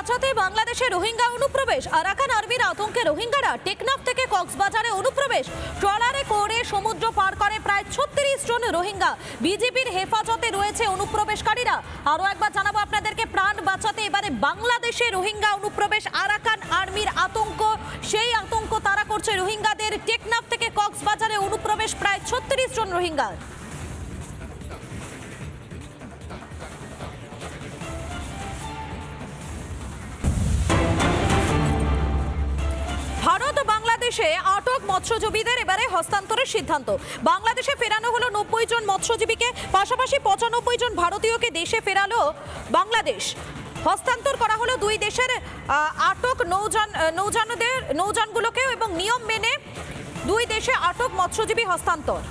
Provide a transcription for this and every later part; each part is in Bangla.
বাঁচাতে বাংলাদেশে রোহিঙ্গা অনুপ্রবেশ। আরাকান আর্মির আতঙ্কে রোহিঙ্গারা টেকনাফ থেকে কক্সবাজারে অনুপ্রবেশ। ট্রলারে করে সমুদ্র পার করে প্রায় ৩৬ জন রোহিঙ্গা। বিজেপির হেফাজতে রয়েছে অনুপ্রবেশকারীরা। আরো একবার জানাবো আপনাদেরকে, প্রাণ বাঁচাতে এবারে বাংলাদেশে রোহিঙ্গা অনুপ্রবেশ। আরাকান আর্মির আতঙ্ক, সেই আতঙ্ক তারা করছে রোহিঙ্গাদের। টেকনাফ থেকে কক্সবাজারে অনুপ্রবেশ প্রায় ৩৬ জন রোহিঙ্গা। ভারত বাংলাদেশে আটক মৎস্যজীবীদের এবারে হস্তান্তরের সিদ্ধান্ত। বাংলাদেশে ফেরানো হলো ৯০ জন মৎস্যজীবীকে, পাশাপাশি ৯৫ জন ভারতীয়কে দেশে ফেরালো বাংলাদেশ। হস্তান্তর করা হলো দুই দেশের আটক নৌযানগুলোকেও, এবং নিয়ম মেনে দুই দেশে আটক মৎস্যজীবী হস্তান্তর।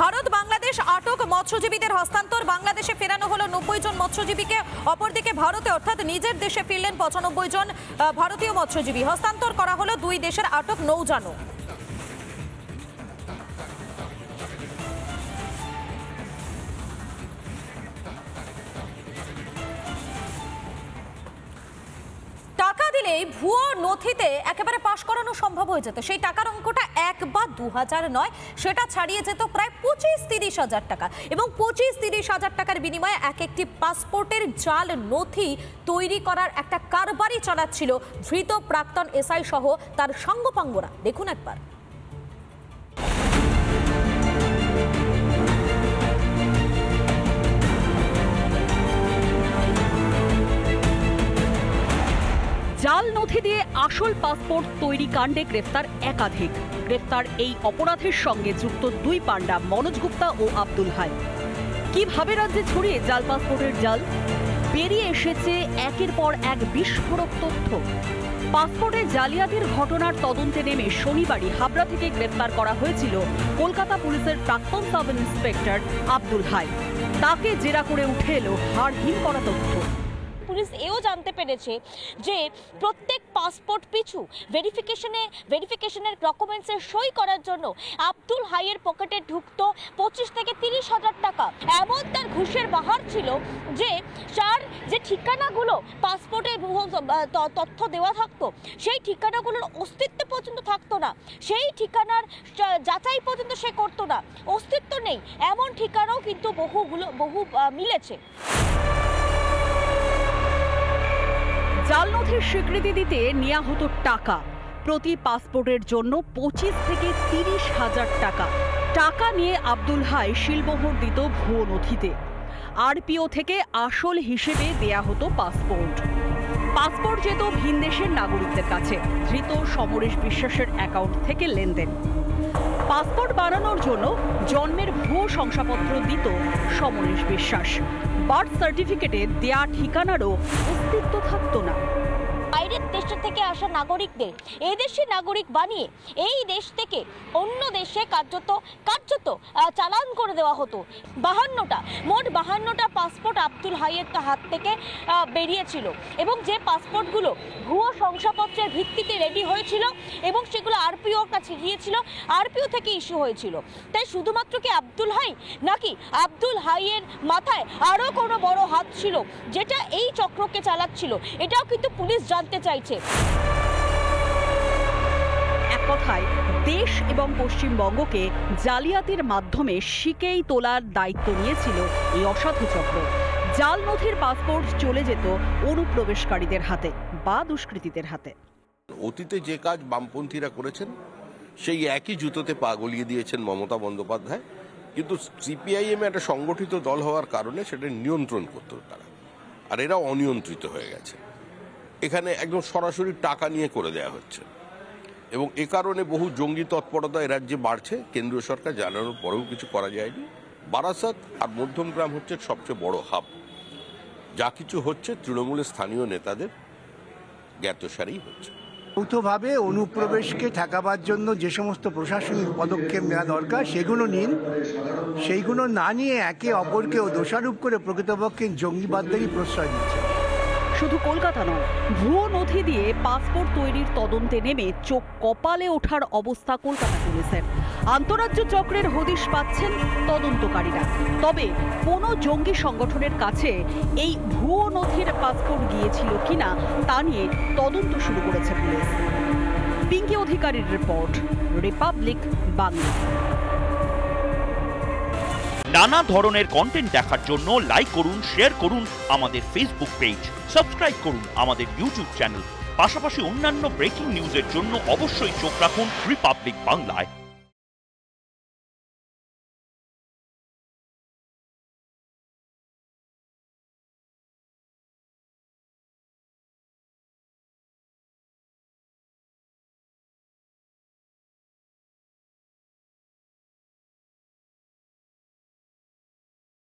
ভারত বাংলাদেশ আটক মৎস্যজীবীদের হস্তান্তর। বাংলাদেশে ফেরানো হলো ৯০ জন মৎস্যজীবীকে, অপরদিকে ভারতে অর্থাৎ নিজের দেশে ফিরলেন ৯৫ জন ভারতীয় মৎস্যজীবী। হস্তান্তর করা হলো দুই দেশের আটক নৌযানও। টাকা দিলেই ভুয়ো নথিতে একেবারে পাশ করানো সম্ভব হয়ে যেত। সেই টাকার অঙ্কটা ১ বা ২,০০০ নয়, সেটা ছাড়িয়ে যেত প্রায় ২৫-৩০ হাজার টাকা। এবং ২৫-৩০ হাজার টাকার বিনিময়ে এক একটি পাসপোর্টের জাল নথি তৈরি করার একটা কারবারই চালাচ্ছিল ধৃত প্রাক্তন এসআই সহ তার সাঙ্গপাঙ্গরা। দেখুন একবার। জাল নথি দিয়ে আসল পাসপোর্ট তৈরি কাণ্ডে গ্রেফতার একাধিক। গ্রেফতার এই অপরাধের সঙ্গে যুক্ত দুই পান্ডা মনোজ গুপ্তা ও আব্দুল হাই। কিভাবে রাজ্যে ছড়িয়ে জাল পাসপোর্টের জাল? বেরিয়ে এসেছে একের পর এক বিস্ফোরক তথ্য। পাসপোর্টের জালিয়াতির ঘটনার তদন্তে নেমে শনিবারই হাবড়া থেকে গ্রেফতার করা হয়েছিল কলকাতা পুলিশের প্রাক্তন সাব ইন্সপেক্টর আব্দুল হাই। তাকে জেরা করে উঠে এলো হাড়হিম করা তথ্য। পুলিশ এও জানতে পেরেছে যে প্রত্যেক পাসপোর্ট পিছু ভেরিফিকেশনের ডকুমেন্টসে সই করার জন্য আব্দুল হাইয়ের পকেটে ঢুকতো ২৫ থেকে ৩০ হাজার টাকা। এমন তার ঘুষের বাহার ছিল যে তার যে ঠিকানাগুলো পাসপোর্টে তথ্য দেওয়া থাকতো, সেই ঠিকানাগুলোর অস্তিত্ব পর্যন্ত থাকতো না। সেই ঠিকানার যাচাই পর্যন্ত সে করতো না, অস্তিত্ব নেই এমন ঠিকানাও কিন্তু বহু মিলেছে। জাল নথির স্বীকৃতি দিতে নেওয়া হতো টাকা। প্রতি পাসপোর্টের জন্য ২৫ থেকে ৩০ হাজার টাকা। টাকা নিয়ে আব্দুল হাই শিলমোহর দিত ভুয়ো নথিতে। আরপিও থেকে আসল হিসেবে দেয়া হতো পাসপোর্ট। পাসপোর্ট যেত ভিনদেশের নাগরিকদের কাছে। ধৃত সমরেশ বিশ্বাসের অ্যাকাউন্ট থেকে লেনদেন। পাসপোর্ট বানানোর জন্য জন্মের ভুয়ো শংসাপত্র দিত সমরেশ বিশ্বাস। বার্থ সার্টিফিকেটে দেয়া ঠিকানারও অস্তিত্ব থাকতো না। বাইরের দেশ থেকে আসা নাগরিকদের এদেশি নাগরিক বানিয়ে এই দেশ থেকে অন্য দেশে কার্যত চালান করে দেওয়া হতো। ৫২টা মোট ৫২টা পাসপোর্ট আব্দুল হাইয়ের হাত থেকে বেরিয়েছিল, এবং যে পাসপোর্টগুলো ভুয়ো শংসাপত্রের ভিত্তিতে রেডি হয়েছিল এবং সেগুলো আরপিওর কাছে গিয়েছিল, আরপিও থেকে ইস্যু হয়েছিল। তাই শুধুমাত্র কি আব্দুল হাই, নাকি আব্দুল হাইয়ের মাথায় আরও কোনো বড় হাত ছিল যেটা এই চক্রকে চালাচ্ছিল, এটাও কিন্তু পুলিশ জানতে চাইছে। এক কথায় দেশ এবং পশ্চিমবঙ্গকে জালিয়াতির মাধ্যমে শিকেই তোলার দায়িত্ব নিয়েছিল এই অসাধু চক্র। জাল নথির পাসপোর্ট চলে যেত অনুপ্রবেশকারীদের হাতে বা দুষ্কৃতীদের হাতে। অতীতে যে কাজ বামপন্থীরা করেছেন সেই একই জুতোতে পা গলিয়ে দিয়েছেন মমতা বন্দ্যোপাধ্যায়। কিন্তু সিপিআইএম একটা সংগঠিত দল হওয়ার কারণে সেটা নিয়ন্ত্রণ করত তারা, আর এরা অনিয়ন্ত্রিত হয়ে গেছে। এখানে একদম সরাসরি টাকা নিয়ে করে দেয়া হচ্ছে, এবং এ কারণে বহু জঙ্গি তৎপরতা এ রাজ্যে বাড়ছে। কেন্দ্রীয় সরকার জানানোর পরেও কিছু করা যায়নি। বারাসাত আর মধ্যমগ্রাম হচ্ছে সবচেয়ে বড় হাব। যা কিছু হচ্ছে তৃণমূলের স্থানীয় নেতাদের জ্ঞাতসারেই হচ্ছে। যৌথভাবে অনুপ্রবেশকে ঠেকাবার জন্য যে সমস্ত প্রশাসনিক পদক্ষেপ নেওয়া দরকার সেগুলো নিন। সেইগুলো না নিয়ে একে অপরকেও দোষারোপ করে প্রকৃতপক্ষে জঙ্গিবাদদেরই প্রশ্রয় দিচ্ছে। শুধু কলকাতা নয়, ভুয়ো নথি দিয়ে পাসপোর্ট তৈরির তদন্তে নেমে চোখ কপালে ওঠার অবস্থা কলকাতা পুলিশের। আন্তরাজ্য চক্রের হদিশ পাচ্ছেন তদন্তকারীরা। তবে কোনো জঙ্গি সংগঠনের কাছে এই ভুয়ো নথির পাসপোর্ট গিয়েছিল কিনা তা নিয়ে তদন্ত শুরু করেছে পুলিশ। পিঙ্কি অধিকারীর রিপোর্ট, রিপাবলিক বাংলা। নানা ধরনের কন্টেন্ট দেখার জন্য লাইক করুন, শেয়ার করুন আমাদের ফেসবুক পেজ, সাবস্ক্রাইব করুন আমাদের ইউটিউব চ্যানেল। পাশাপাশি অন্যান্য ব্রেকিং নিউজের জন্য অবশ্যই চোখ রাখুন রিপাবলিক বাংলায়।